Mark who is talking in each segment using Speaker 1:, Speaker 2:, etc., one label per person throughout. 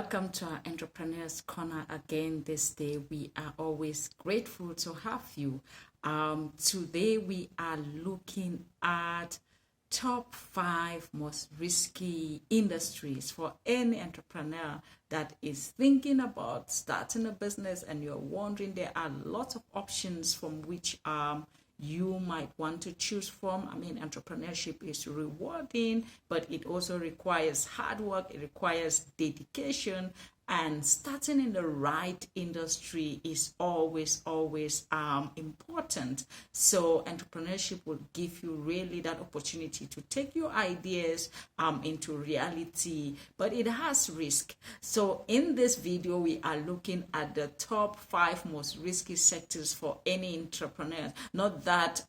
Speaker 1: Welcome to our Entrepreneurs Corner again this day. We are always grateful to have you. Today we are looking at top 5 most risky industries for any entrepreneur that is thinking about starting a business and you're wondering there are lots of options from which you might want to choose from. I mean, entrepreneurship is rewarding, but it also requires hard work, it requires dedication, and starting in the right industry is always important. So entrepreneurship will give you really that opportunity to take your ideas into reality, but it has risk. So in this video, we are looking at the top 5 most risky sectors for any entrepreneur. Not that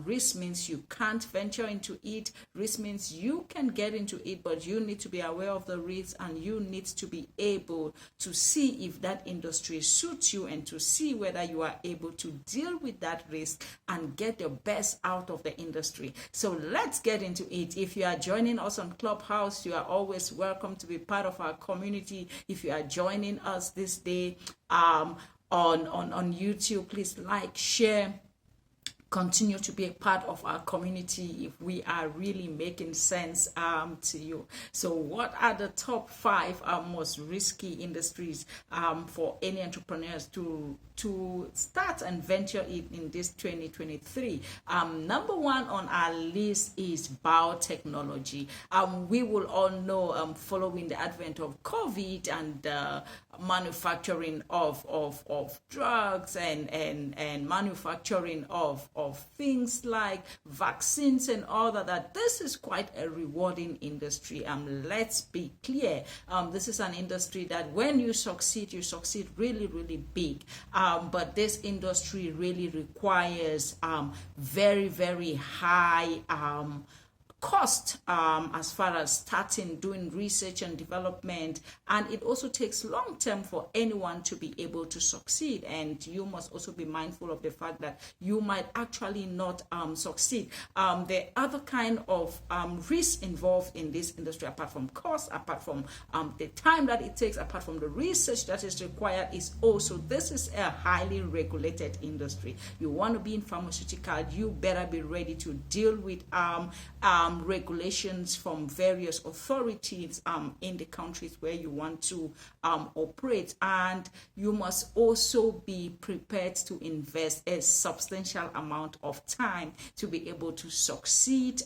Speaker 1: risk means you can't venture into it. Risk means you can get into it, but you need to be aware of the risks and you need to be able to see if that industry suits you and to see whether you are able to deal with that risk and get the best out of the industry. So let's get into it. If you are joining us on Clubhouse, you are always welcome to be part of our community. If you are joining us this day on YouTube, please like, share, continue to be a part of our community if we are really making sense to you. So what are the top 5 most risky industries for any entrepreneurs to start and venture in this 2023? Number 1 on our list is biotechnology. We will all know following the advent of COVID and manufacturing of drugs and manufacturing of things like vaccines and all that this is quite a rewarding industry. Let's be clear, this is an industry that when you succeed really big, but this industry really requires very high cost as far as starting doing research and development, and it also takes long term for anyone to be able to succeed, and you must also be mindful of the fact that you might actually not succeed. The other kind of risk involved in this industry, apart from cost, apart from the time that it takes, apart from the research that is required, is also this is a highly regulated industry. You want to be in pharmaceutical, you better be ready to deal with regulations from various authorities in the countries where you want to operate, and you must also be prepared to invest a substantial amount of time to be able to succeed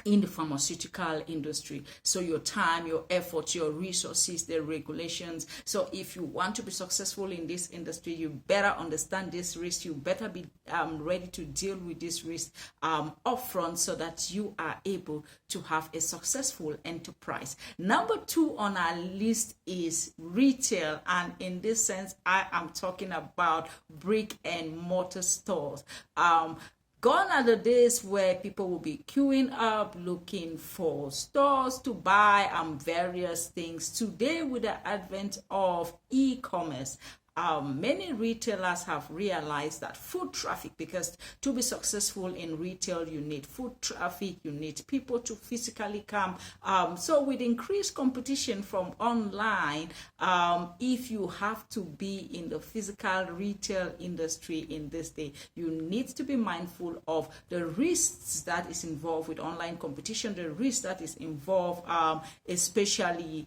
Speaker 1: in the pharmaceutical industry. So your time, your effort, your resources, the regulations. So if you want to be successful in this industry, you better understand this risk. You better be ready to deal with this risk upfront so that you are able to have a successful enterprise. Number 2 on our list is retail. And in this sense, I am talking about brick and mortar stores. Gone are the days where people will be queuing up looking for stores to buy various things. Today, with the advent of e-commerce, many retailers have realized that foot traffic, because to be successful in retail, you need foot traffic, you need people to physically come. So with increased competition from online, if you have to be in the physical retail industry in this day, you need to be mindful of the risks that is involved with online competition, the risk that is involved, especially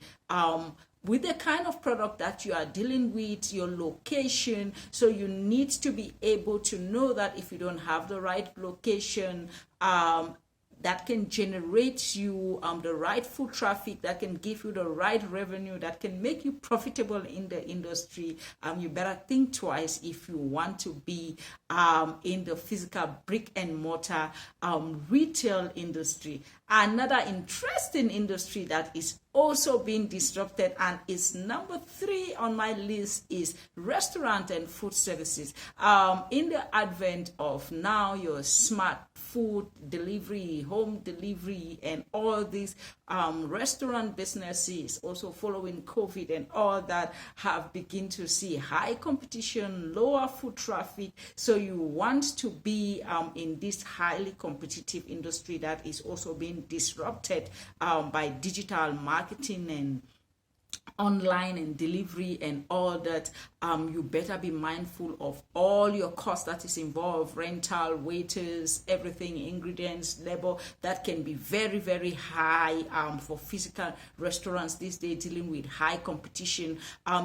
Speaker 1: with the kind of product that you are dealing with, your location. So you need to be able to know that if you don't have the right location, that can generate you the right foot traffic, that can give you the right revenue, that can make you profitable in the industry. You better think twice if you want to be in the physical brick and mortar retail industry. Another interesting industry that is also being disrupted and is number 3 on my list is restaurant and food services. In the advent of now your smart food delivery, home delivery, and all these restaurant businesses also following COVID and all that have begun to see high competition, lower foot traffic. So you want to be in this highly competitive industry that is also being disrupted by digital marketing and online and delivery and all that, you better be mindful of all your costs that is involved: rental, waiters, everything, ingredients, labor. That can be very, very high for physical restaurants these days, dealing with high competition.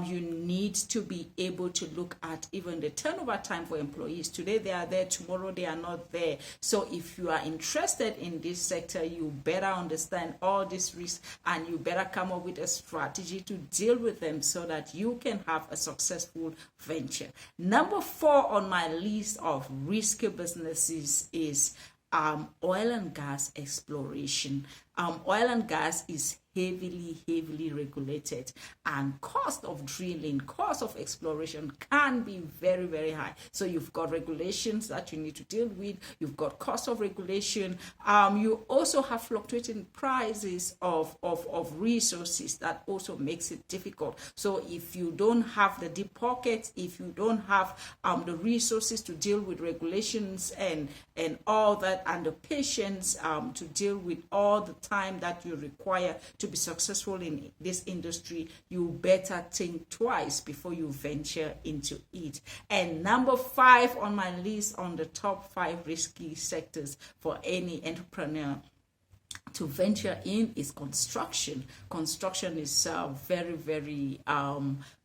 Speaker 1: You need to be able to look at even the turnover time for employees. Today they are there, tomorrow they are not there. So if you are interested in this sector, you better understand all these risks, and you better come up with a strategy to deal with them so that you can have a successful venture. Number 4 on my list of risky businesses is oil and gas exploration. Oil and gas is heavily regulated, and cost of drilling, cost of exploration can be very, very high. So you've got regulations that you need to deal with, you've got cost of regulation, you also have fluctuating prices of resources. That also makes it difficult. So if you don't have the deep pockets, if you don't have the resources to deal with regulations and all that, and the patience to deal with all the time that you require to be successful in this industry, you better think twice before you venture into it. And number 5 on my list, on the top 5 risky sectors for any entrepreneur to venture in, is construction. Construction is very, very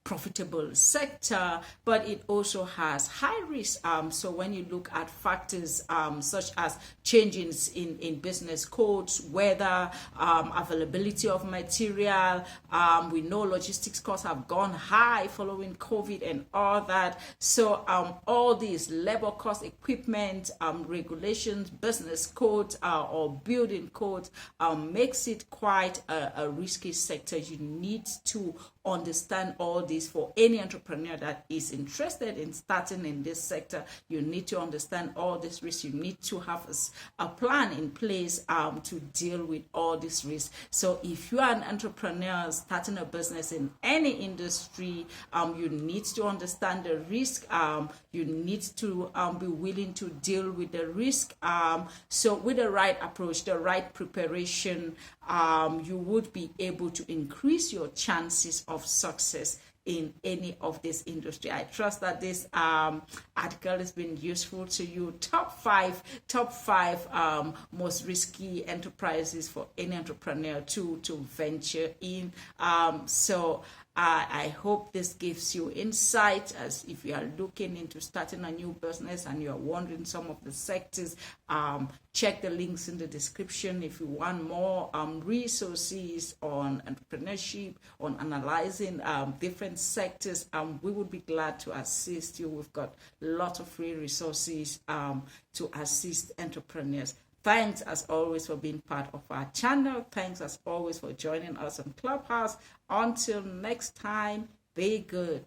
Speaker 1: profitable sector, but it also has high risk. So when you look at factors such as changes in business codes, weather, availability of material, we know logistics costs have gone high following COVID and all that. So all these labor costs, equipment, regulations, business codes or building codes makes it quite a risky sector. You need to understand all this. For any entrepreneur that is interested in starting in this sector, you need to understand all this risks. You need to have a plan in place to deal with all this risks. So if you are an entrepreneur starting a business in any industry, you need to understand the risk. You need to be willing to deal with the risk. So with the right approach, the right preparation, you would be able to increase your chances of success in any of this industry. I trust that this article has been useful to you. Top five most risky enterprises for any entrepreneur to venture in. So I hope this gives you insight, as if you are looking into starting a new business and you are wondering some of the sectors. Check the links in the description if you want more resources on entrepreneurship, on analyzing different sectors. We would be glad to assist you. We've got lots of free resources to assist entrepreneurs. Thanks as always for being part of our channel. Thanks as always for joining us on Clubhouse. Until next time, be good.